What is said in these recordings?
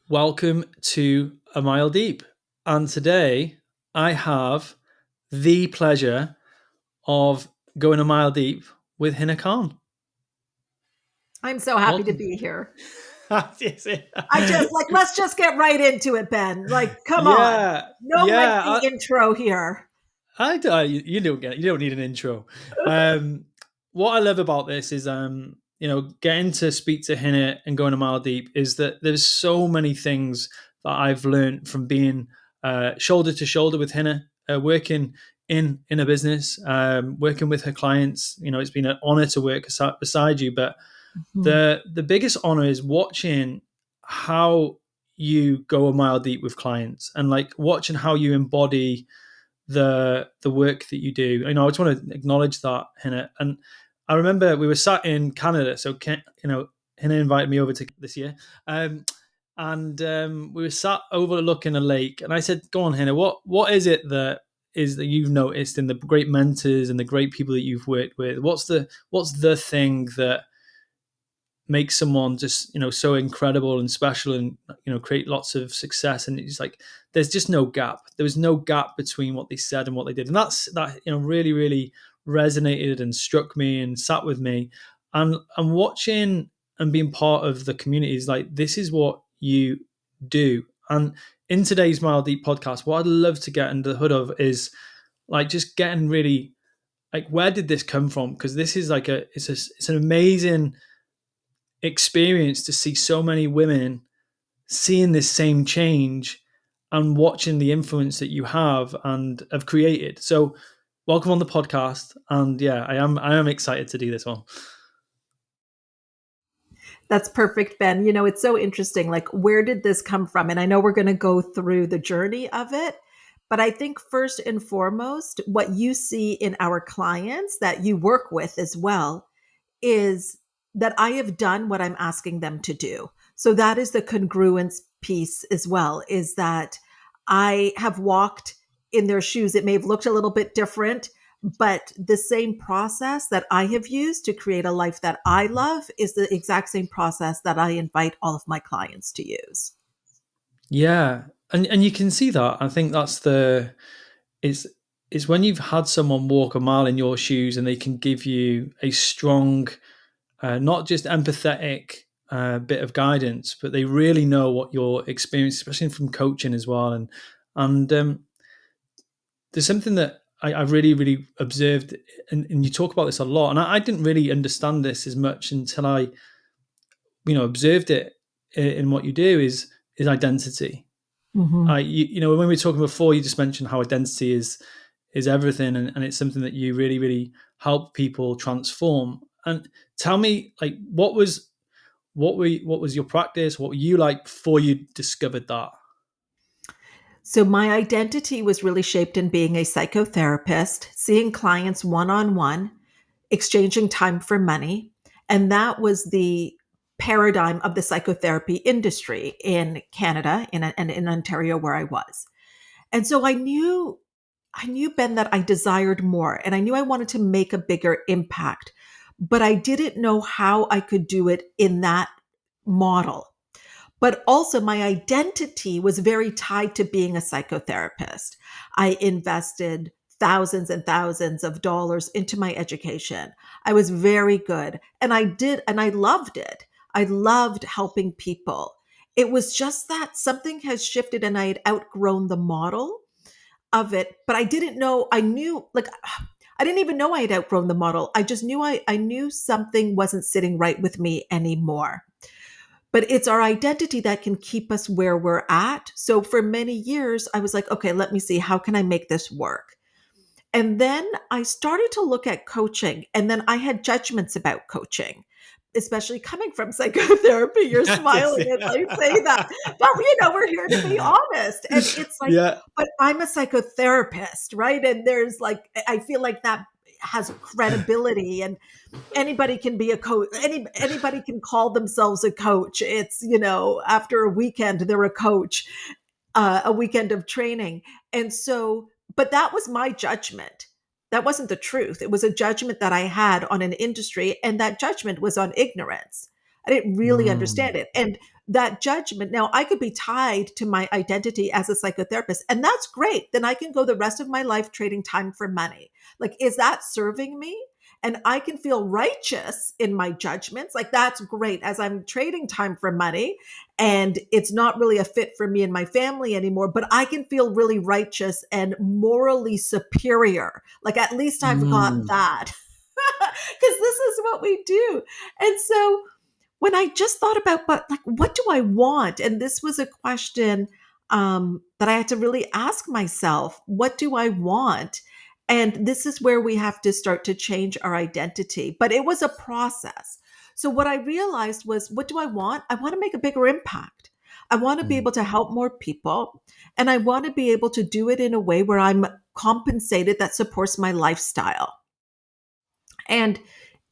Welcome to A Mile Deep. And today I have the pleasure of going a mile deep with Hina Khan. I'm so happy to Welcome. be here. Yes, Let's just get right into it, Ben. Come on. yeah, No yeah. lengthy intro here. You don't get it. You don't need an intro. Um, what I love about this is, getting to speak to Hina and going a mile deep is that there's so many things that I've learned from being shoulder to shoulder with Hina, working in a business, working with her clients. It's been an honor to work beside you, but Mhm. the biggest honor is watching how you go a mile deep with clients and like watching how you embody the work that you do. I just want to acknowledge that, Hina. And I remember we were sat in Canada, so Hina invited me over to this year, and we were sat overlooking a lake. And I said, "Go on, Hina. What is that you've noticed in the great mentors and the great people that you've worked with? What's the thing that make someone just so incredible and special and create lots of success?" And it's like there's just no gap. There was no gap between what they said and what they did, and that really really resonated and struck me and sat with me. And watching and being part of the community is like, this is what you do. And in today's Mile Deep podcast, what I'd love to get under the hood of is like just getting really like, where did this come from? Because this is like it's an amazing experience to see so many women seeing this same change and watching the influence that you have and have created. So welcome on the podcast. And yeah, I am excited to do this one. That's perfect, Ben. It's so interesting. Where did this come from? And I know we're going to go through the journey of it. But I think first and foremost, what you see in our clients that you work with as well is that I have done what I'm asking them to do. So that is the congruence piece as well, is that I have walked in their shoes. It may have looked a little bit different, but the same process that I have used to create a life that I love is the exact same process that I invite all of my clients to use. Yeah. And you can see that. I think that's it's it's when you've had someone walk a mile in your shoes and they can give you a strong, not just empathetic bit of guidance, but they really know what your experience, especially from coaching as well. And there's something that I really, really observed, and you talk about this a lot, and I didn't really understand this as much until I, observed it in what you do is identity. Mhm. When we were talking before, you just mentioned how identity is everything, and it's something that you really, really help people transform. And tell me, like, what was your practice? What were you like before you discovered that? So my identity was really shaped in being a psychotherapist, seeing clients one on one, exchanging time for money. And that was the paradigm of the psychotherapy industry in Canada and in Ontario, where I was. And so I knew, Ben, that I desired more and I knew I wanted to make a bigger impact, but I didn't know how I could do it in that model. But also, my identity was very tied to being a psychotherapist. I invested thousands and thousands of dollars into my education. I was very good. And I did, and I loved it. I loved helping people. It was just that something has shifted and I had outgrown the model of it. But I didn't know, I knew, I didn't even know I had outgrown the model. I just knew I knew something wasn't sitting right with me anymore. But it's our identity that can keep us where we're at. So for many years, I was like, okay, let me see, how can I make this work? And then I started to look at coaching, and then I had judgments about coaching, especially coming from psychotherapy. You're Yes, smiling as I say that. But, we're here to be honest. And it's like, yeah, but I'm a psychotherapist, right? And there's like, I feel like that has credibility and anybody can be a coach. Anybody can call themselves a coach. It's, after a weekend, they're a coach, a weekend of training. And so, but that was my judgment. That wasn't the truth. It was a judgment that I had on an industry, and that judgment was on ignorance. I didn't really understand Mm. it. And that judgment. Now, I could be tied to my identity as a psychotherapist, and that's great. Then I can go the rest of my life trading time for money. Like, is that serving me? And I can feel righteous in my judgments. Like, that's great as I'm trading time for money and it's not really a fit for me and my family anymore, but I can feel really righteous and morally superior. Like, at least I've got Mm. that. Because this is what we do. And so when I just thought about, but like, what do I want? And this was a question that I had to really ask myself: what do I want? And this is where we have to start to change our identity. But it was a process. So what I realized was, what do I want? I want to make a bigger impact. I want to be Mm. able to help more people. And I want to be able to do it in a way where I'm compensated that supports my lifestyle. And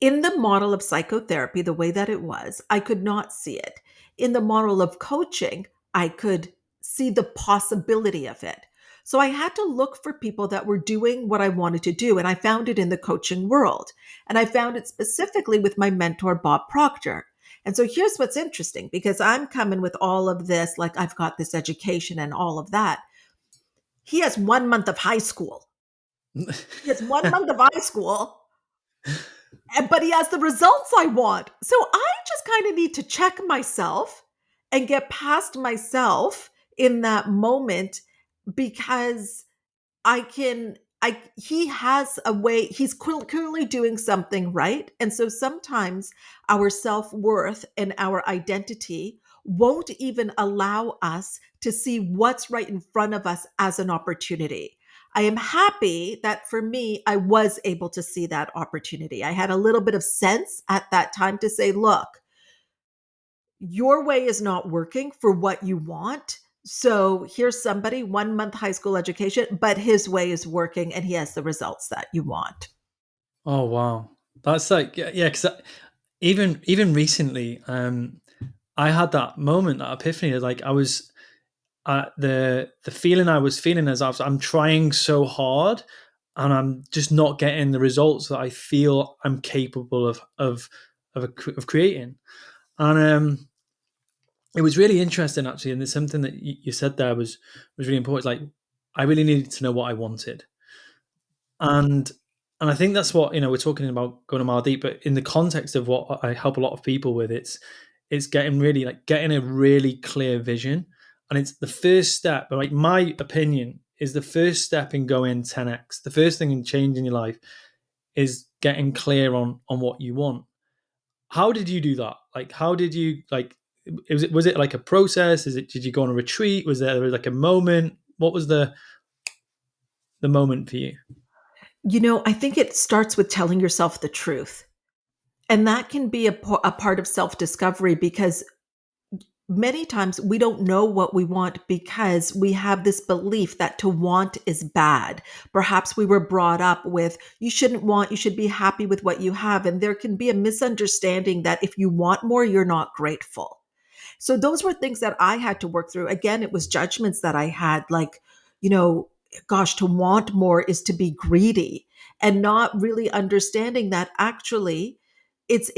in the model of psychotherapy, the way that it was, I could not see it. In the model of coaching, I could see the possibility of it. So I had to look for people that were doing what I wanted to do. And I found it in the coaching world. And I found it specifically with my mentor, Bob Proctor. And so here's what's interesting, because I'm coming with all of this, like, I've got this education and all of that. He has 1 month of high school. He has 1 month of high school, but he has the results I want. So I just kind of need to check myself and get past myself in that moment, because he has a way, he's currently doing something right. And so sometimes our self-worth and our identity won't even allow us to see what's right in front of us as an opportunity. I am happy that for me, I was able to see that opportunity. I had a little bit of sense at that time to say, look, your way is not working for what you want. So here's somebody, 1 month high school education, but his way is working and he has the results that you want. Oh wow, that's like yeah. Because even recently, I had that moment, that epiphany. Like I was the feeling I was feeling as I'm trying so hard, and I'm just not getting the results that I feel I'm capable of creating. And it was really interesting actually, and there's something that you said there was really important. Like I really needed to know what I wanted, and I think that's what we're talking about, going a mile deep, but in the context of what I help a lot of people with, it's getting really like getting a really clear vision, and it's the first step. But like my opinion is the first step in going 10x. The first thing in changing your life is getting clear on what you want. How did you do that? Like, how did you like? Was it like a process? Did you go on a retreat? Was there like a moment? What was the moment for you? I think it starts with telling yourself the truth. And that can be a part of self discovery, because many times we don't know what we want because we have this belief that to want is bad. Perhaps we were brought up with, you shouldn't want, you should be happy with what you have. And there can be a misunderstanding that if you want more, you're not grateful. So those were things that I had to work through. Again, it was judgments that I had, like, you know, gosh, to want more is to be greedy, and not really understanding that actually it's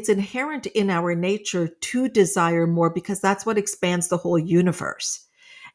inherent in our nature to desire more, because that's what expands the whole universe.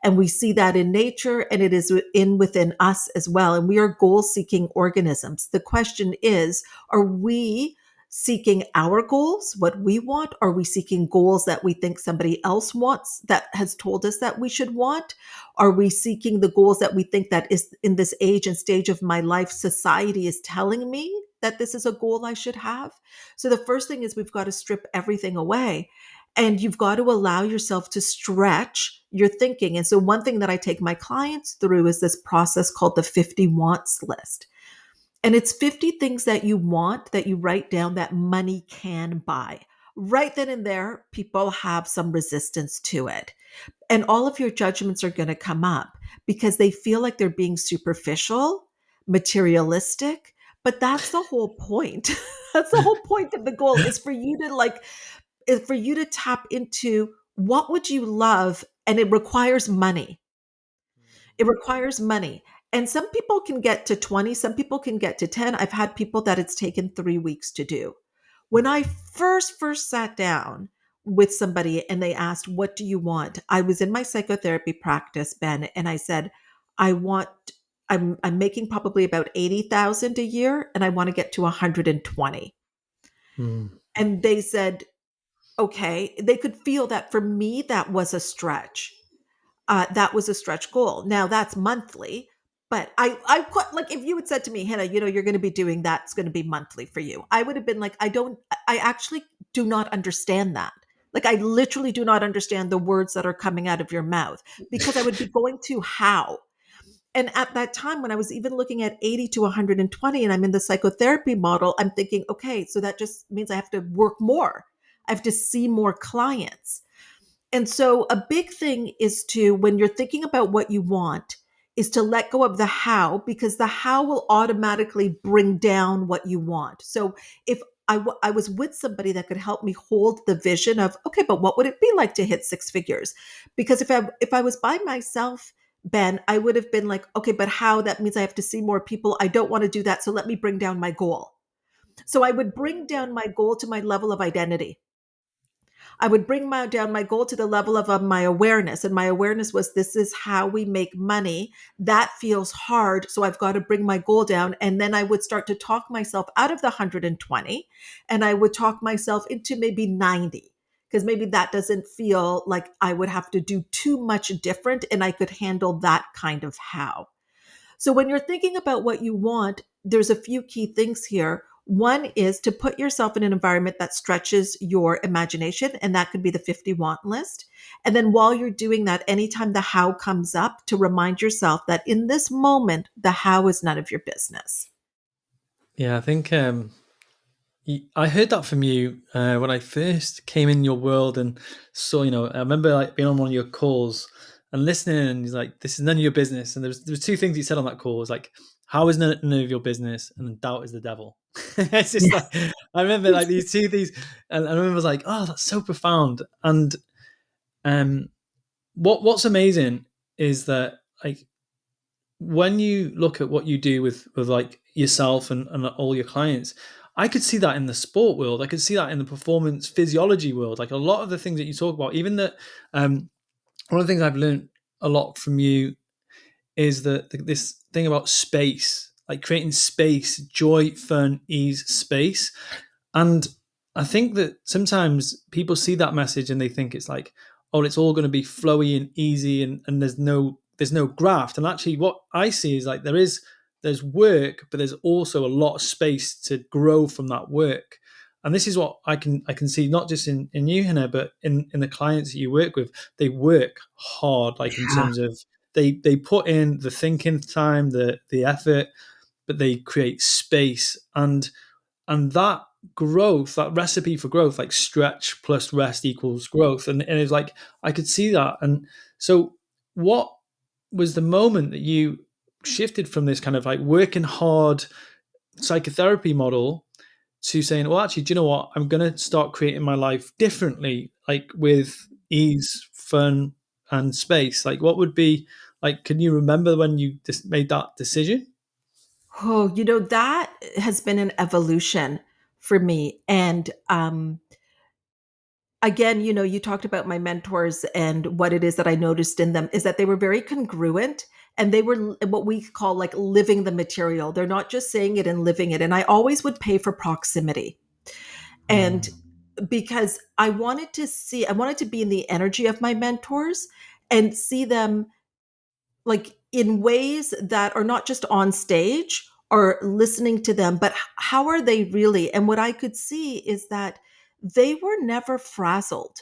And we see that in nature, and it is within us as well. And we are goal seeking organisms. The question is, are we seeking our goals, what we want? Are we seeking goals that we think somebody else wants, that has told us that we should want? Are we seeking the goals that we think that is in this age and stage of my life, society is telling me that this is a goal I should have? So the first thing is, we've got to strip everything away, and you've got to allow yourself to stretch your thinking. And so one thing that I take my clients through is this process called the 50 wants list. And it's 50 things that you want, that you write down, that money can buy. Right then and there, people have some resistance to it. And all of your judgments are going to come up because they feel like they're being superficial, materialistic. But that's the whole point. That's the whole point of the goal, is for you to tap into what would you love, and it requires money. It requires money. And some people can get to 20, some people can get to 10. I've had people that it's taken 3 weeks to do. When I first sat down with somebody and they asked, "What do you want?" I was in my psychotherapy practice, Ben, and I said, "I want I'm making probably about 80,000 a year and I want to get to 120." Mm. And they said, "Okay." They could feel that for me that was a stretch. That was a stretch goal. Now that's monthly, but I put like if you had said to me, Hannah, you're going to be doing that, it's going to be monthly for you. I would have been like, I actually do not understand that. Like I literally do not understand the words that are coming out of your mouth because I would be going to how. And at that time, when I was even looking at 80 to 120 and I'm in the psychotherapy model, I'm thinking, okay, so that just means I have to work more. I have to see more clients. And so a big thing is to, when you're thinking about what you want, is to let go of the how, because the how will automatically bring down what you want. So if I was with somebody that could help me hold the vision of, okay, but what would it be like to hit six figures? Because if I was by myself, Ben, I would have been like, okay, but how? That means I have to see more people. I don't want to do that. So let me bring down my goal. So I would bring down my goal to my level of identity. I would bring down my goal to the level of my awareness. And my awareness was, this is how we make money. That feels hard. So I've got to bring my goal down. And then I would start to talk myself out of the 120 and I would talk myself into maybe 90 because maybe that doesn't feel like I would have to do too much different and I could handle that kind of how. So when you're thinking about what you want, there's a few key things here. One is to put yourself in an environment that stretches your imagination, and that could be the 50 want list. And then while you're doing that, anytime the how comes up, to remind yourself that in this moment, the how is none of your business. Yeah, I think I heard that from you when I first came in your world and saw. I remember like being on one of your calls and listening, and he's like, "This is none of your business." And there was two things he said on that call. It was like, "How is none of your business?" and then doubt is the devil. It's just like Yes. I remember like these, and I remember I was like, "Oh, that's so profound." And um, what's amazing is that like when you look at what you do with like yourself and all your clients, I could see that in the sport world. I could see that in the performance physiology world. Like a lot of the things that you talk about, even that one of the things I've learned a lot from you is that this thing about space, like creating space, joy, fun, ease, space. And I think that sometimes people see that message and they think it's like, oh, it's all going to be flowy and easy, and there's no graft. And actually, what I see is like there's work, but there's also a lot of space to grow from that work. And this is what I can see not just in you, Hannah, but in the clients that you work with. They work hard, like in Yeah. terms of they put in the thinking time, the effort, but they create space and that growth, that recipe for growth, like stretch plus rest equals growth. And it's like I could see that. And so what was the moment that you shifted from this kind of like working hard psychotherapy model to saying, well, actually, do you know what? I'm gonna start creating my life differently, like with ease, fun, and space. Like what would be like, can you remember when you just made that decision? Oh, that has been an evolution for me. And again, you talked about my mentors, and what it is that I noticed in them is that they were very congruent, and they were what we call like living the material. They're not just saying it and living it. And I always would pay for proximity. And Mm. because I wanted to be in the energy of my mentors and see them like in ways that are not just on stage or listening to them, but how are they really? And what I could see is that they were never frazzled.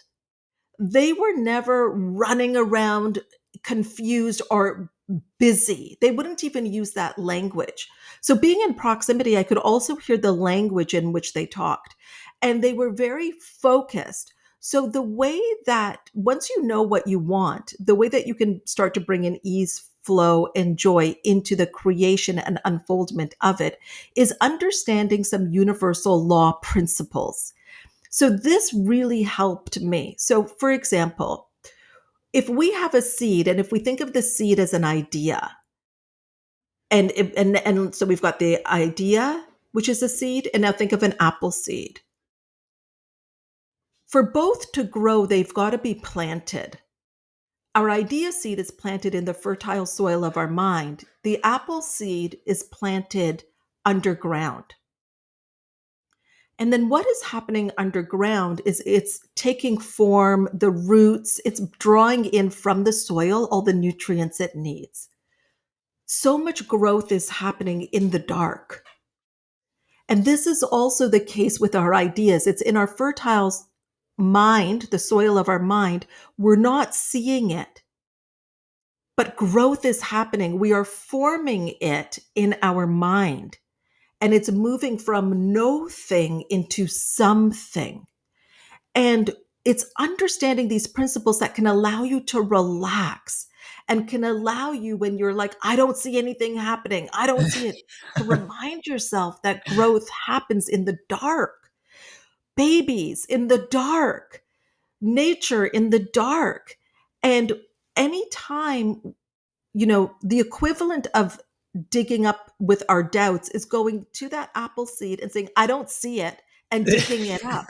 They were never running around confused or busy. They wouldn't even use that language. So, being in proximity, I could also hear the language in which they talked, and they were very focused. So, the way that once you know what you want, the way that you can start to bring in ease, flow, and joy into the creation and unfoldment of it is understanding some universal law principles. So this really helped me. So, for example, if we have a seed and if we think of the seed as an idea, and so we've got the idea, which is a seed, and now think of an apple seed. For both to grow, they've got to be planted. Our idea seed is planted in the fertile soil of our mind. The apple seed is planted underground. And then what is happening underground is it's taking form, the roots, it's drawing in from the soil all the nutrients it needs. So much growth is happening in the dark. And this is also the case with our ideas. It's in our fertile mind, the soil of our mind. We're not seeing it, but growth is happening. We are forming it in our mind, and it's moving from no thing into something. And it's understanding these principles that can allow you to relax and can allow you, when you're like, I don't see anything happening, I don't see it, to remind yourself that growth happens in the dark. Babies in the dark, nature in the dark. And anytime, the equivalent of digging up with our doubts is going to that apple seed and saying, I don't see it, and digging it up.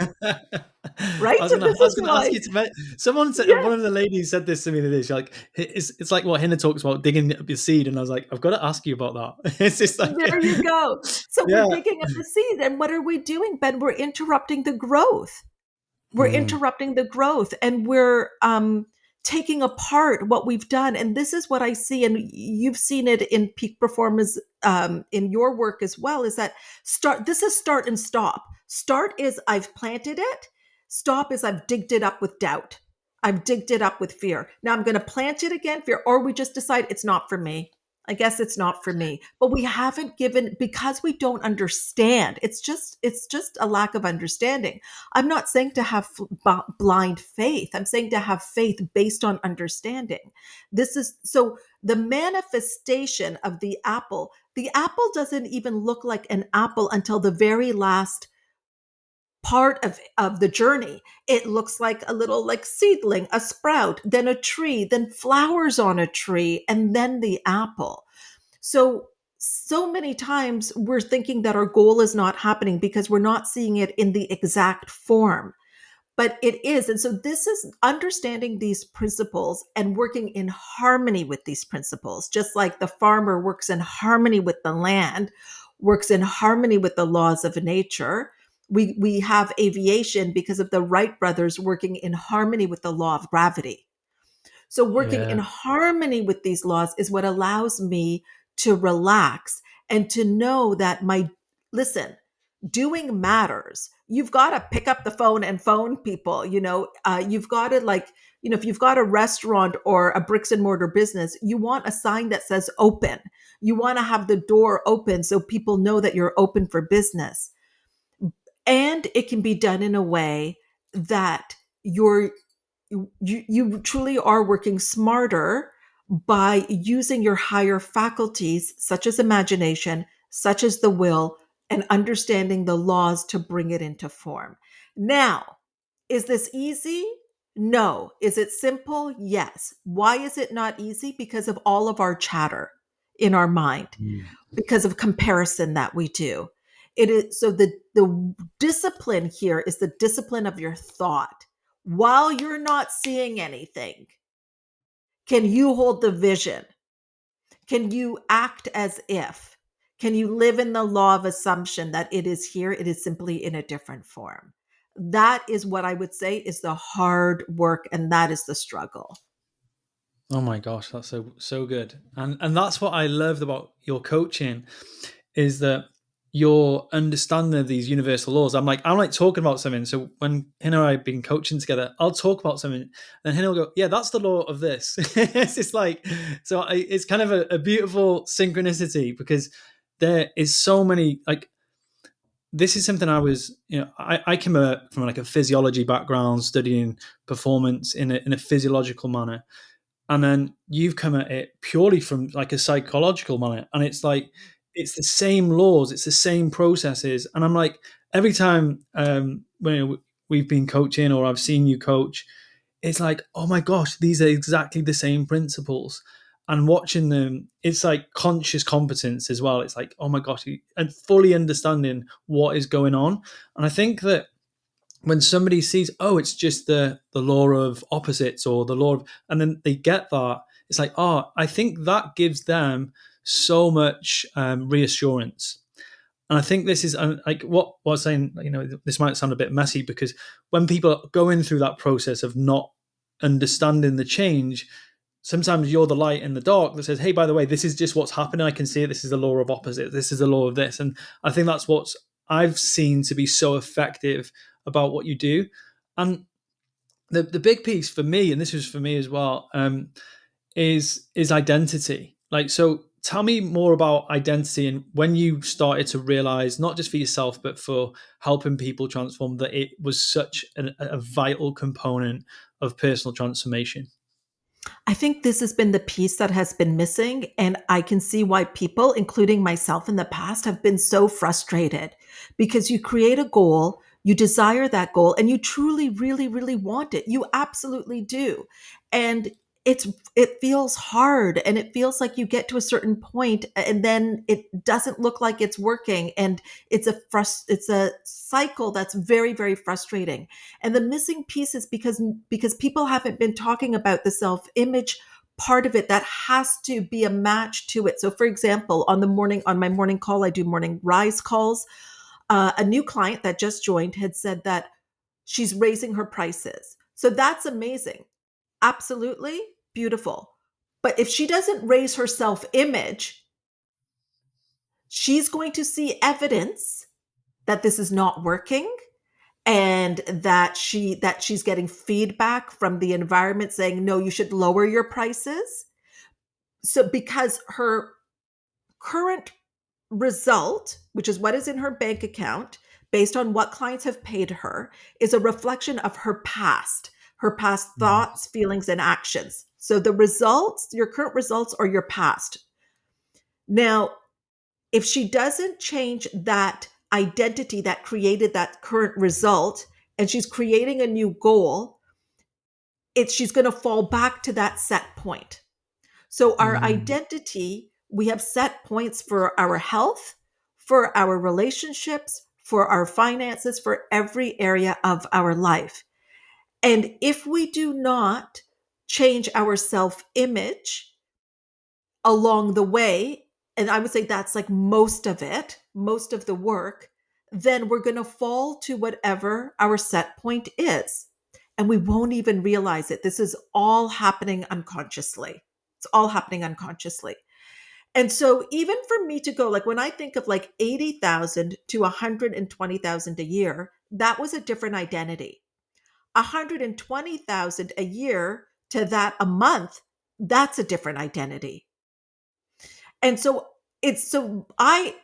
Right? So I this was is gonna ask why, you to. Someone said, yeah, one of the ladies said this to me the other day. She's like, it's like what Hina talks about, digging up your seed, and I was like, I've got to ask you about that. It's just like, there you go. So we're yeah, digging up the seed. And what are we doing, Ben? We're interrupting the growth. We're mm, interrupting the growth, and we're taking apart what we've done. And this is what I see, and you've seen it in peak performance, in your work as well, is that this is start and stop. Start is I've planted it. Stop is I've digged it up with doubt. I've digged it up with fear. Now I'm going to plant it again, fear, or we just decide it's not for me. I guess it's not for me. But we haven't given, because we don't understand. It's just a lack of understanding. I'm not saying to have blind faith. I'm saying to have faith based on understanding. This is so the manifestation of the apple. The apple doesn't even look like an apple until the very last part of the journey. It looks like a little like seedling, a sprout, then a tree, then flowers on a tree, and then the apple. So many times we're thinking that our goal is not happening because we're not seeing it in the exact form, but it is. And so this is understanding these principles and working in harmony with these principles, just like the farmer works in harmony with the land, works in harmony with the laws of nature. We have aviation because of the Wright brothers working in harmony with the law of gravity. So, working in yeah, harmony with these laws is what allows me to relax and to know that listen, doing matters. You've got to pick up the phone and phone people. You've got to, like, if you've got a restaurant or a bricks and mortar business, you want a sign that says open. You want to have the door open so people know that you're open for business. And it can be done in a way that you're you truly are working smarter by using your higher faculties, such as imagination, such as the will, and understanding the laws to bring it into form. Now, is this easy? No. Is it simple? Yes. Why is it not easy? Because of all of our chatter in our mind, mm. because of comparison that we do. It is so the discipline here is the discipline of your thought. While you're not seeing anything, can you hold the vision? Can you act as if? Can you live in the law of assumption that it is here, it is simply in a different form? That is what I would say is the hard work, and that is the struggle. Oh my gosh, that's so good, and that's what I loved about your coaching, is that your understanding of these universal laws. I'm like talking about something. So when Hina and I have been coaching together, I'll talk about something, and Hina will go, "Yeah, that's the law of this." It's just like, it's kind of a beautiful synchronicity, because there is so many, like, this is something I came from like a physiology background, studying performance in a physiological manner, and then you've come at it purely from like a psychological manner, and it's like it's the same laws, it's the same processes. And I'm like, every time when we've been coaching or I've seen you coach, it's like, oh my gosh, these are exactly the same principles. And watching them, it's like conscious competence as well. It's like, oh my gosh, and fully understanding what is going on. And I think that when somebody sees, oh, it's just the law of opposites or the law of, and then they get that, it's like, oh, I think that gives them so much reassurance. And I think this is like what I was saying. This might sound a bit messy because when people are going through that process of not understanding the change, sometimes you're the light in the dark that says, hey, by the way, this is just what's happening. I can see it. This is the law of opposite. This is the law of this. And I think that's what I've seen to be so effective about what you do. And the big piece for me, and this was for me as well, is identity. Like, so tell me more about identity and when you started to realize, not just for yourself, but for helping people transform, that it was such a vital component of personal transformation. I think this has been the piece that has been missing. And I can see why people, including myself in the past, have been so frustrated because you create a goal, you desire that goal, and you truly, really, really want it. You absolutely do. And it's it feels hard and it feels like you get to a certain point and then it doesn't look like it's working and it's a cycle that's very, very frustrating. And the missing piece is because people haven't been talking about the self-image part of it that has to be a match to it. So for example, on my morning call, I do morning rise calls. A new client that just joined had said that she's raising her prices. So that's amazing. Absolutely beautiful. But if she doesn't raise her self-image, she's going to see evidence that this is not working and that she's getting feedback from the environment saying no, you should lower your prices. So because her current result, which is what is in her bank account based on what clients have paid her, is a reflection of her past Mm. thoughts, feelings, and actions. So the results, your current results, are your past. Now, if she doesn't change that identity that created that current result and she's creating a new goal, she's going to fall back to that set point. So our Mm. identity, we have set points for our health, for our relationships, for our finances, for every area of our life. And if we do not change our self-image along the way, and I would say that's like most of it, most of the work, then we're going to fall to whatever our set point is. And we won't even realize it. This is all happening unconsciously. It's all happening unconsciously. And so even for me to go, like when I think of like 80,000 to 120,000 a year, that was a different identity. 120,000 a year to that a month, that's a different identity. And so it's so I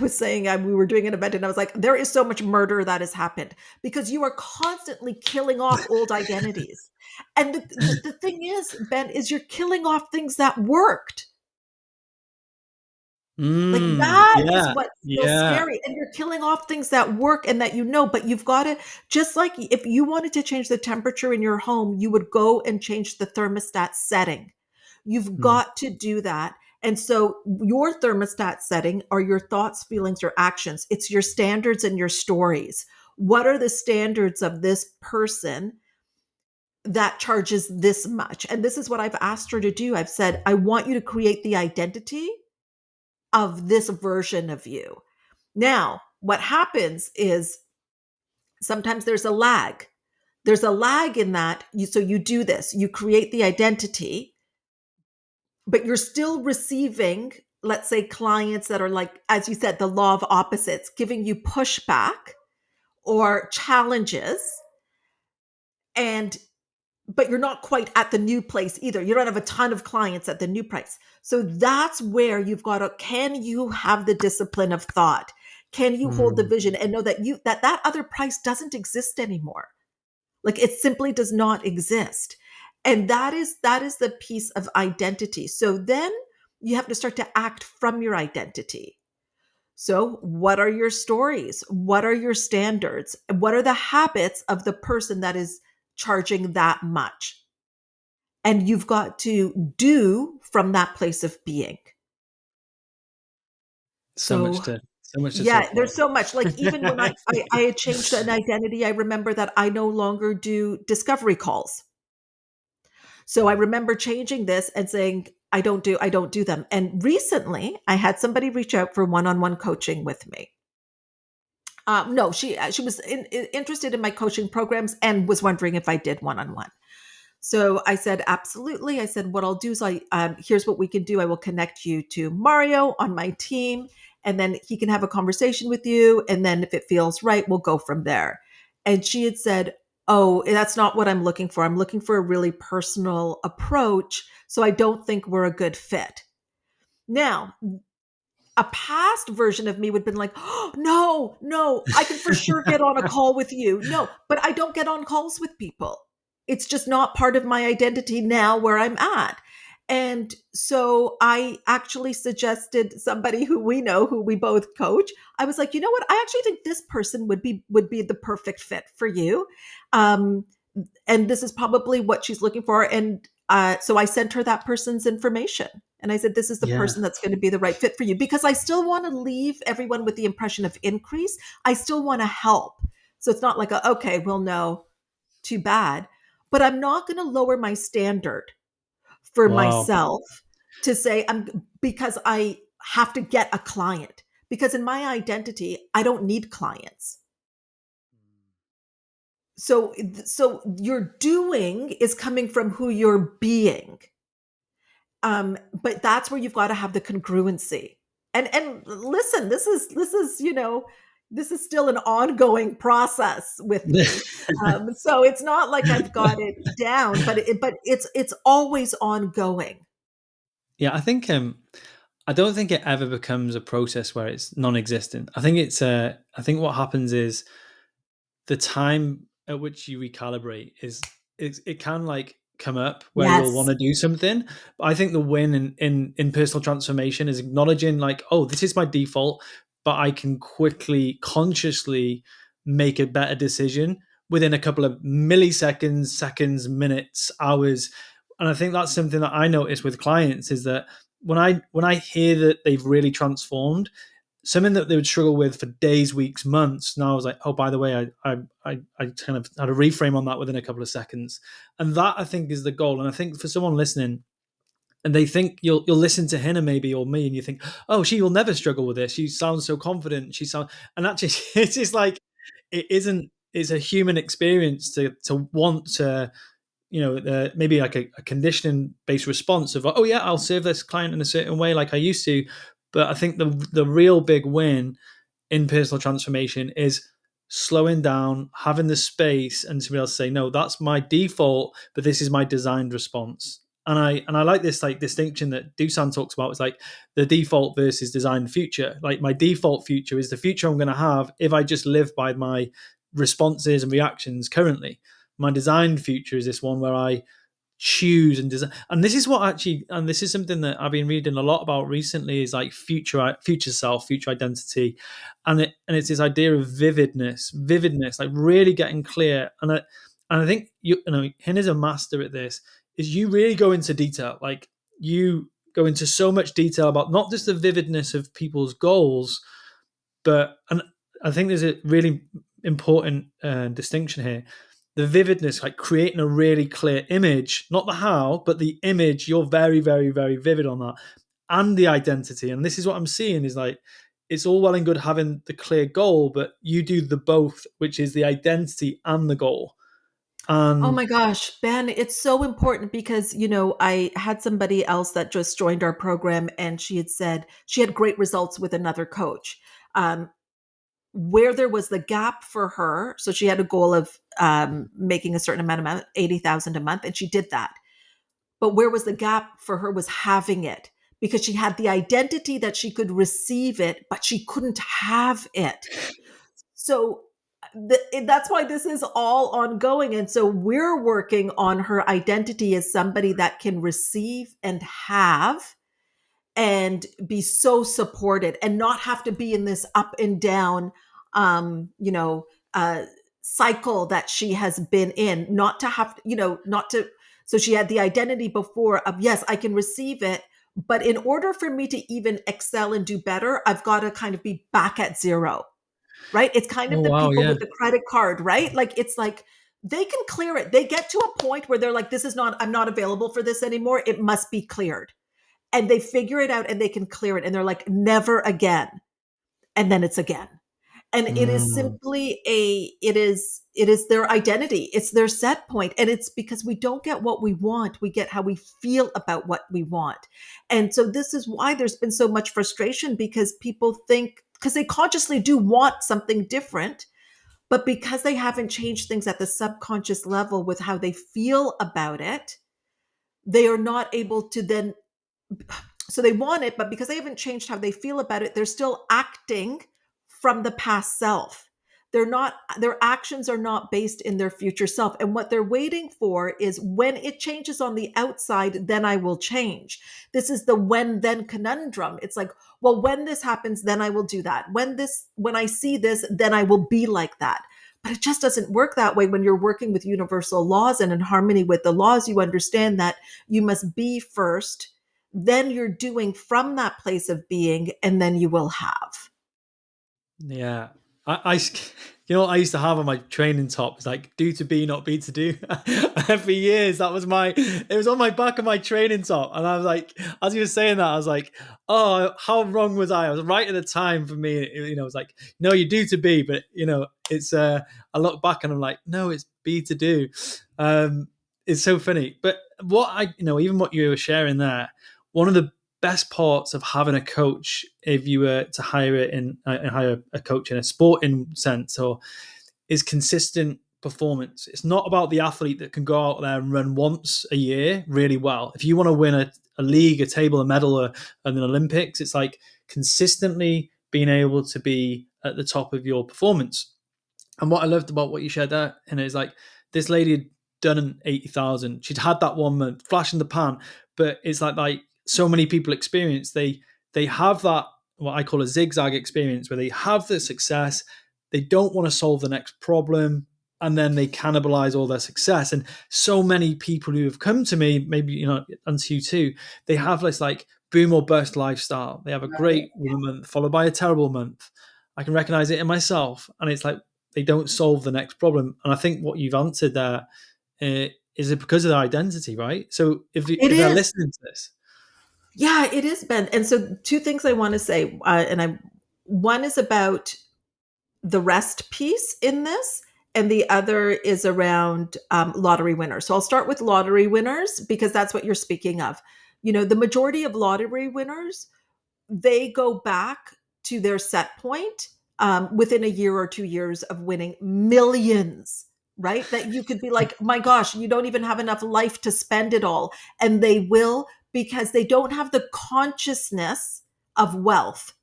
was saying we were doing an event and I was like, there is so much murder that has happened because you are constantly killing off old identities. And the thing is, Ben, is you're killing off things that worked. Like Mm. that is Yeah. what's so Yeah. scary. And you're killing off things that work and that you know, but you've got to, just like if you wanted to change the temperature in your home, you would go and change the thermostat setting. You've Mm. got to do that. And so your thermostat setting are your thoughts, feelings, or actions. It's your standards and your stories. What are the standards of this person that charges this much? And this is what I've asked her to do. I've said, I want you to create the identity of this version of you. Now, what happens is sometimes there's a lag. There's a lag in that. So you do this, you create the identity, but you're still receiving, let's say, clients that are like, as you said, the law of opposites, giving you pushback or challenges. And but you're not quite at the new place either. You don't have a ton of clients at the new price. So that's where you've got to, can you have the discipline of thought? Can you hold the Mm. vision and know that that other price doesn't exist anymore? Like it simply does not exist. And that is the piece of identity. So then you have to start to act from your identity. So, what are your stories? What are your standards? What are the habits of the person that is charging that much? And you've got to do from that place of being. So much So, to So much to Yeah, talk there's about. so much. Like even when I had changed an identity, I remember that I no longer do discovery calls. So I remember changing this and saying I don't do them. And recently, I had somebody reach out for one-on-one coaching with me. No, she was interested in my coaching programs and was wondering if I did one-on-one. So I said, absolutely. I said, what I'll do is here's what we can do. I will connect you to Mario on my team, and then he can have a conversation with you. And then if it feels right, we'll go from there. And she had said, oh, that's not what I'm looking for. I'm looking for a really personal approach. So I don't think we're a good fit. Now, a past version of me would have been like, oh, no, no, I can for sure get on a call with you. No, but I don't get on calls with people. It's just not part of my identity now where I'm at. And so I actually suggested somebody who we know, who we both coach. I was like, you know what? I actually think this person would be the perfect fit for you. Um, and this is probably what she's looking for. And so I sent her that person's information. And I said, this is the Yeah. person that's going to be the right fit for you because I still want to leave everyone with the impression of increase. I still want to help. So it's not like, okay, well, no, too bad. But I'm not going to lower my standard for Wow. myself to say because I have to get a client. Because in my identity, I don't need clients. So your doing is coming from who you're being. But that's where you've got to have the congruency. And listen, this is still an ongoing process with me. So it's not like I've got it down, but it's always ongoing. Yeah, I don't think it ever becomes a process where it's non-existent. I think what happens is the time at which you recalibrate is it can like come up where you'll want Yes. to do something. But I think the win in personal transformation is acknowledging like, oh, this is my default, but I can quickly, consciously make a better decision within a couple of milliseconds, seconds, minutes, hours. And I think that's something that I notice with clients is that when I hear that they've really transformed, something that they would struggle with for days, weeks, months. Now I was like, oh, by the way, I kind of had a reframe on that within a couple of seconds, and that I think is the goal. And I think for someone listening, and they think you'll listen to Hina maybe or me, and you think, oh, she will never struggle with this. She sounds so confident. And actually, it's just like it isn't. It's a human experience to want to maybe like a conditioning based response of, oh yeah, I'll serve this client in a certain way like I used to. But I think the real big win in personal transformation is slowing down, having the space, and to be able to say, no, that's my default, but this is my designed response. And I like this like distinction that Dusan talks about. It's like the default versus designed future. Like my default future is the future I'm going to have if I just live by my responses and reactions currently. My designed future is this one where I choose and design. And this is what actually, and this is something that I've been reading a lot about recently, is like future self, future identity. And it's this idea of vividness, like really getting clear. And I think Hin is a master at this, is you really go into detail. Like you go into so much detail about not just the vividness of people's goals, but and I think there's a really important distinction here. The vividness, like creating a really clear image, not the how, but the image. You're very, very, very vivid on that, and the identity. And this is what I'm seeing is like it's all well and good having the clear goal, but you do the both, which is the identity and the goal. Oh And my gosh, Ben, it's so important because, I had somebody else that just joined our program and she had said she had great results with another coach. Um, where there was the gap for her, so she had a goal of making a certain amount of money, 80,000 a month, and she did that. But where was the gap for her was having it because she had the identity that she could receive it, but she couldn't have it. So that's why this is all ongoing. And so we're working on her identity as somebody that can receive and have and be so supported and not have to be in this up and down, um, you know, uh, cycle that she has been in, not to have, not to. So she had the identity before of, yes, I can receive it, But in order for me to even excel and do better, I've got to kind of be back at zero, right? It's kind Oh of the wow, people yeah. with the credit card, right? Like it's like they can clear it. They get to a point where they're like, this is not, I'm not available for this anymore. It must be cleared. And they figure it out and they can clear it. And they're like, never again. And then it's again. And it is Mm, simply it is their identity. It's their set point. And it's because we don't get what we want. We get how we feel about what we want. And so this is why there's been so much frustration, because people think, because they consciously do want something different, but because they haven't changed things at the subconscious level with how they feel about it, they are not able to then, so they want it, but because they haven't changed how they feel about it, they're still acting from the past self. They're not, their actions are not based in their future self. And what they're waiting for is when it changes on the outside, then I will change. This is the when then conundrum. It's like, well, when this happens, then I will do that. When I see this, then I will be like that. But it just doesn't work that way. When you're working with universal laws and in harmony with the laws, you understand that you must be first, then you're doing from that place of being, and then you will have. yeah. You know what I used to have on my training top? It's like do to be, not be to do. For years, that was it was on my back of my training top. And I was like, as you were saying that, I was like, oh, how wrong was I? I was right at the time for me. It was like, no, you do to be, but it's, I look back and I'm like, no, it's be to do. It's so funny. But even what you were sharing there, one of the best parts of having a coach, if you were to hire a coach in a sporting sense, or is consistent performance. It's not about the athlete that can go out there and run once a year really well. If you want to win a league, a table, a medal, or an Olympics, it's like consistently being able to be at the top of your performance. And what I loved about what you shared there, and it's like this lady had done an 80,000. She'd had that 1 month, flash in the pan, but it's like so many people experience. They have that what I call a zigzag experience where they have the success, they don't want to solve the next problem, and then they cannibalize all their success. And so many people who have come to me, maybe and to you too, they have this like boom or bust lifestyle. They have a great month followed by a terrible month. I can recognize it in myself, and it's like they don't solve the next problem. And I think what you've answered there is it because of their identity, right? So It if they're is. listening to this, Yeah, it is, Ben. And so, two things I want to say, one is about the rest piece in this, and the other is around lottery winners. So I'll start with lottery winners because that's what you're speaking of. The majority of lottery winners, they go back to their set point within a year or 2 years of winning millions, right? That you could be like, my gosh, you don't even have enough life to spend it all. And they will, because they don't have the consciousness of wealth.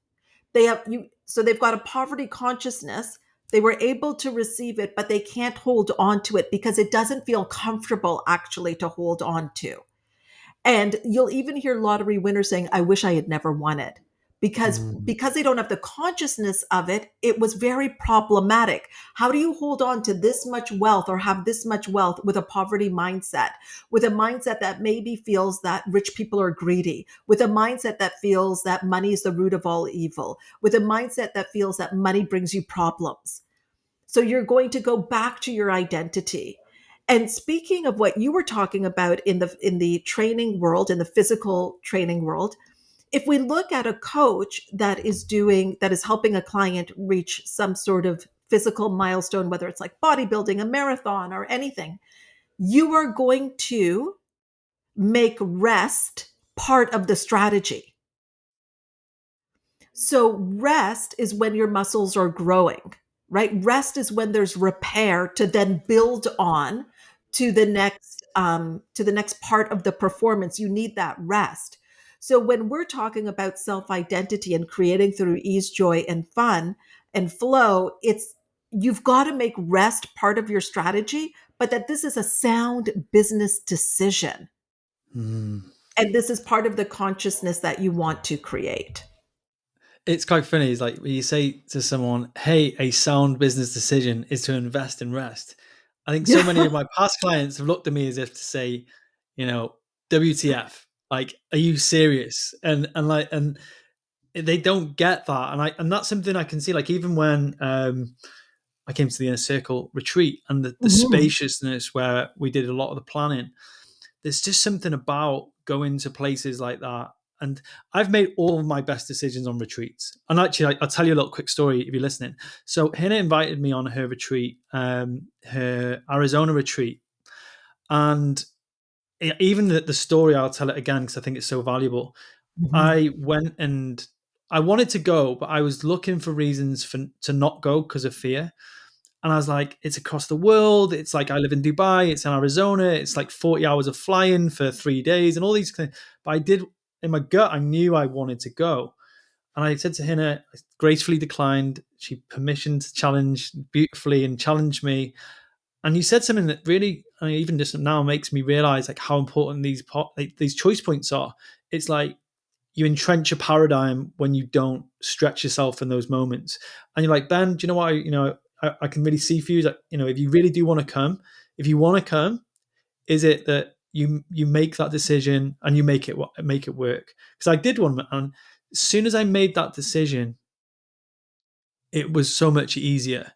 So they've got a poverty consciousness. They were able to receive it, but they can't hold on to it because it doesn't feel comfortable actually to hold on to. And you'll even hear lottery winners saying, I wish I had never won it. Because they don't have the consciousness of it, it was very problematic. How do you hold on to this much wealth or have this much wealth with a poverty mindset, with a mindset that maybe feels that rich people are greedy, with a mindset that feels that money is the root of all evil, with a mindset that feels that money brings you problems? So you're going to go back to your identity. And speaking of what you were talking about in the training world, in the physical training world, if we look at a coach that is helping a client reach some sort of physical milestone, whether it's like bodybuilding, a marathon, or anything, you are going to make rest part of the strategy. So rest is when your muscles are growing, right? Rest is when there's repair to then build on to the next part of the performance. You need that rest. So when we're talking about self-identity and creating through ease, joy, and fun and flow, it's you've got to make rest part of your strategy, but that this is a sound business decision. mm, And this is part of the consciousness that you want to create. it's quite funny. It's like when you say to someone, "Hey, a sound business decision is to invest in rest." I think so many Yeah. of my past clients have looked at me as if to say, you know, WTF. Like, are you serious? And they don't get that, and that's something I can see. Like, even when I came to the Inner Circle retreat and the Mhm. spaciousness where we did a lot of the planning, there's just something about going to places like that. And I've made all of my best decisions on retreats. And actually, I'll tell you a little quick story if you're listening. So Hina invited me on her retreat, her Arizona retreat, and even the story, I'll tell it again because I think it's so valuable. Mhm. I went and I wanted to go, but I was looking for reasons to not go because of fear. And I was like, it's across the world. It's like I live in Dubai. It's in Arizona. It's like 40 hours of flying for 3 days and all these things. But I did, in my gut, I knew I wanted to go. And I said to Hina, I gracefully declined. She permissioned to challenge beautifully and challenged me. And you said something that really, I mean, even just now, makes me realize like how important like, these choice points are. It's like you entrench a paradigm when you don't stretch yourself in those moments. And you're like, Ben, do you know what? I can really see for you that, if you really do want to come, if you want to come, is it that you make that decision and you make it work? Because I did one, and as soon as I made that decision, it was so much easier.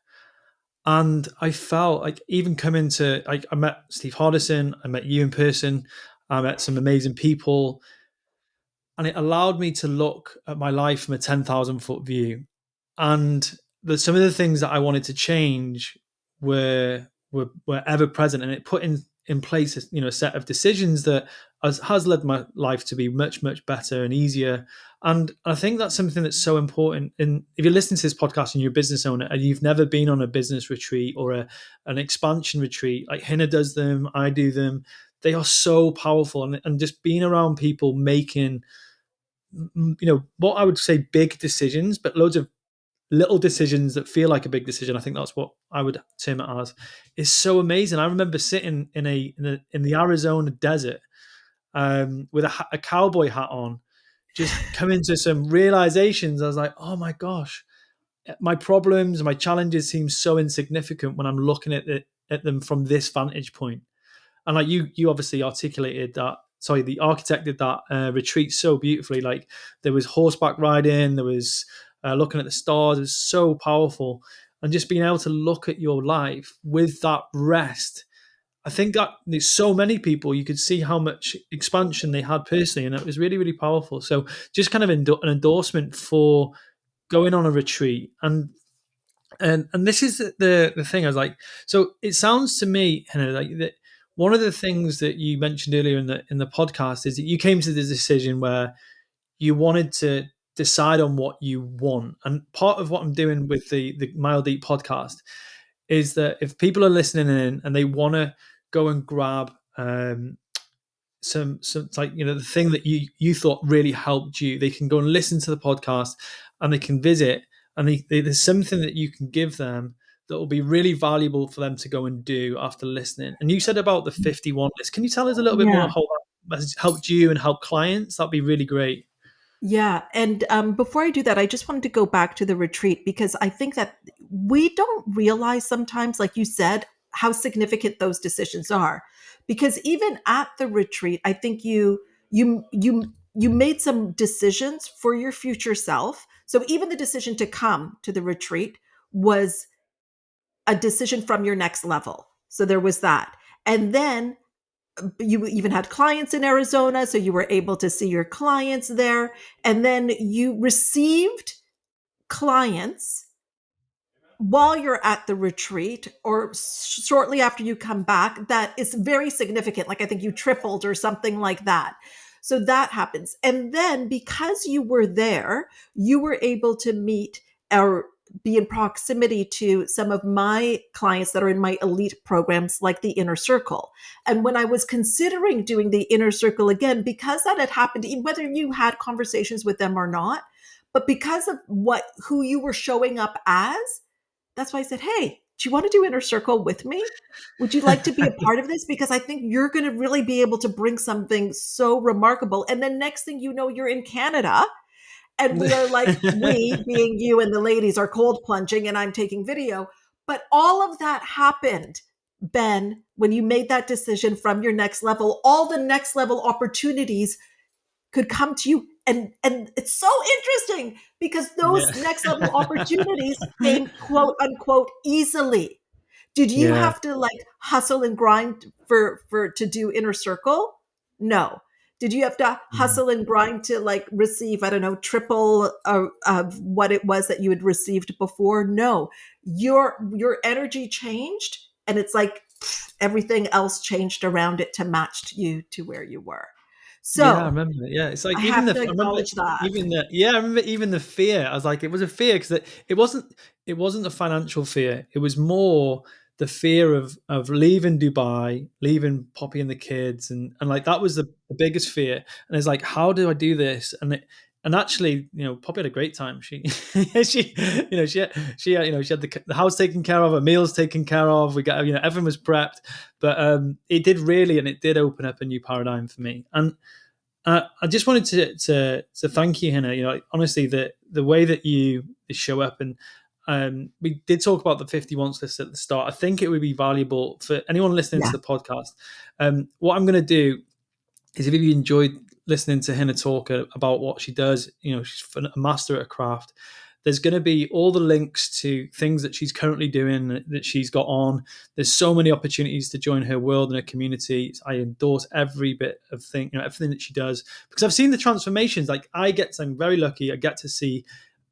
And I felt like even coming to, I met Steve Hardison, I met you in person, I met some amazing people, and it allowed me to look at my life from a 10,000-foot view. And some of the things that I wanted to change were ever present, and it put in place a set of decisions that has led my life to be much much better and easier. And I think that's something that's so important. And if you're listening to this podcast and you're a business owner and you've never been on a business retreat or an expansion retreat, like Hina does them, I do them, they are so powerful. And just being around people making, what I would say big decisions, but loads of little decisions that feel like a big decision. I think that's what I would term it as. Is so amazing. I remember sitting in the Arizona desert, with a cowboy hat on, just coming to some realizations. I was like, oh my gosh, my problems, my challenges seem so insignificant when I'm looking at them from this vantage point. And like you obviously articulated that. Sorry, the architect did that retreat so beautifully. Like, there was horseback riding, there was looking at the stars. It was so powerful, and just being able to look at your life with that rest. I think that there's so many people, you could see how much expansion they had personally, and it was really really powerful. So just kind of an endorsement for going on a retreat. And this is the thing. I was like, so it sounds to me, like that one of the things that you mentioned earlier in the podcast is that you came to the decision where you wanted to decide on what you want. And part of what I'm doing with the Mile Deep podcast is that if people are listening in and they want to go and grab some like, the thing that you thought really helped you, they can go and listen to the podcast, and they can visit, and there's something that you can give them that will be really valuable for them to go and do after listening. And you said about the 51 list. Can you tell us a little bit more Yeah. how that has helped you and help clients? That'd be really great. Yeah. And before I do that, I just wanted to go back to the retreat because I think that we don't realize sometimes, like you said, how significant those decisions are. Because even at the retreat, I think you made some decisions for your future self. So even the decision to come to the retreat was a decision from your next level. So there was that. And then you even had clients in Arizona, so you were able to see your clients there. And then you received clients while you're at the retreat or shortly after you come back. That is very significant. Like I think you tripled or something like that. So that happens. And then because you were there, you were able to meet or be in proximity to some of my clients that are in my elite programs, like the Inner Circle. And when I was considering doing the Inner Circle again, because that had happened, whether you had conversations with them or not, but because of who you were showing up as, that's why I said, hey, do you want to do Inner Circle with me? Would you like to be a part of this? Because I think you're going to really be able to bring something so remarkable. And then next thing you know, you're in Canada and we are like, we being you and the ladies are cold plunging and I'm taking video. But all of that happened, Ben, when you made that decision from your next level. All the next level opportunities could come to you, and it's so interesting because those Yeah. next level opportunities came quote unquote easily. Did you Yeah. have to like hustle and grind for to do inner circle? No. Did you have to Mhm. hustle and grind to like receive, I don't know, triple of what it was that you had received before? No. Your energy changed, and it's like everything else changed around it to match you to where you were. Yeah, I So remember. Yeah, it's I like even have the to I remember acknowledge that. even the yeah, I remember even the fear. I was like, it was a fear because it wasn't a financial fear. It was more the fear of leaving Dubai, leaving Poppy and the kids, and like that was the biggest fear. And it's like, how do I do this? And actually, Poppy had a great time. She she she had the house taken care of, her meals taken care of. We got everything was prepped, but it did really, and it did open up a new paradigm for me. And I just wanted to thank you, Hannah. Honestly, the way that you show up, and we did talk about the 50 wants list at the start. I think it would be valuable for anyone listening Yeah. to the podcast. What I'm going to do is, if you enjoyed listening to Hannah talk about what she does, she's a master at a craft. There's going to be all the links to things that she's currently doing, that she's got on. There's so many opportunities to join her world and her community. I endorse every bit of everything that she does, because I've seen the transformations. Like I'm very lucky. I get to see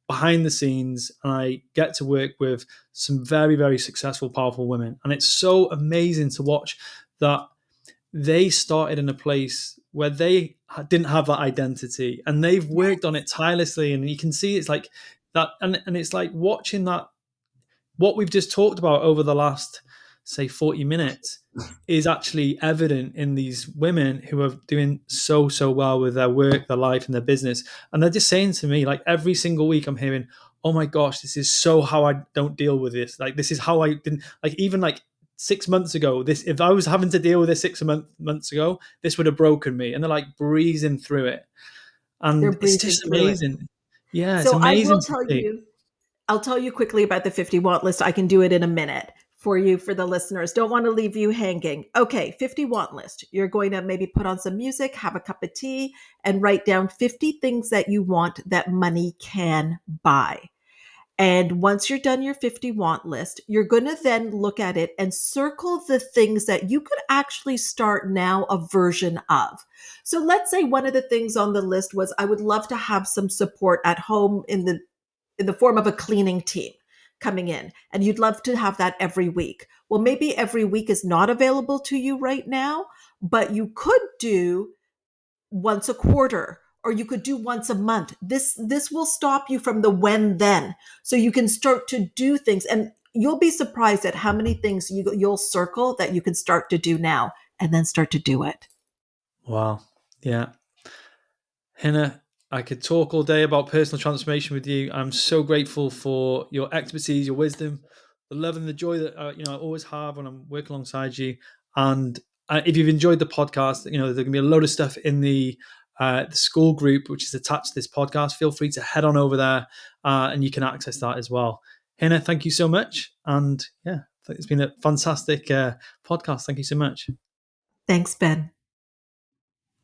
behind the scenes, and I get to work with some very, very successful, powerful women. And it's so amazing to watch that they started in a place where they didn't have that identity, and they've worked on it tirelessly. And you can see it's like that, and it's like watching that, what we've just talked about over the last, say, 40 minutes is actually evident in these women who are doing so well with their work, their life, and their business. And they're just saying to me, like, every single week I'm hearing, oh my gosh, this is so how I don't deal with this. Like, this is how I didn't, like, even like 6 months ago, this, if I was having to deal with this months ago, this would have broken me. And they're like breezing through it. They're And it's breezing just through it. amazing. Yeah, it's So I amazing will to tell see. you, I'll tell you quickly about the 50 want list. I can do it in a minute for you, for the listeners. Don't want to leave you hanging. Okay, 50 want list. You're going to maybe put on some music, have a cup of tea, and write down 50 things that you want that money can buy. And once you're done your 50 want list, you're going to then look at it and circle the things that you could actually start now a version of. So let's say one of the things on the list was, I would love to have some support at home in the form of a cleaning team coming in, and you'd love to have that every week. Well, maybe every week is not available to you right now, but you could do once a quarter, or you could do once a month. This will stop you from the when then, so you can start to do things, and you'll be surprised at how many things you'll circle that you can start to do now, and then start to do it. Wow. Yeah. Hannah, I could talk all day about personal transformation with you. I'm so grateful for your expertise, your wisdom, the love and the joy that I always have when I'm working alongside you. And if you've enjoyed the podcast, there's going to be a load of stuff in the school group which is attached to this podcast. Feel free to head on over there, and you can access that as well. Hannah, thank you so much, and yeah, it's been a fantastic podcast. Thank you so much. Thanks, Ben.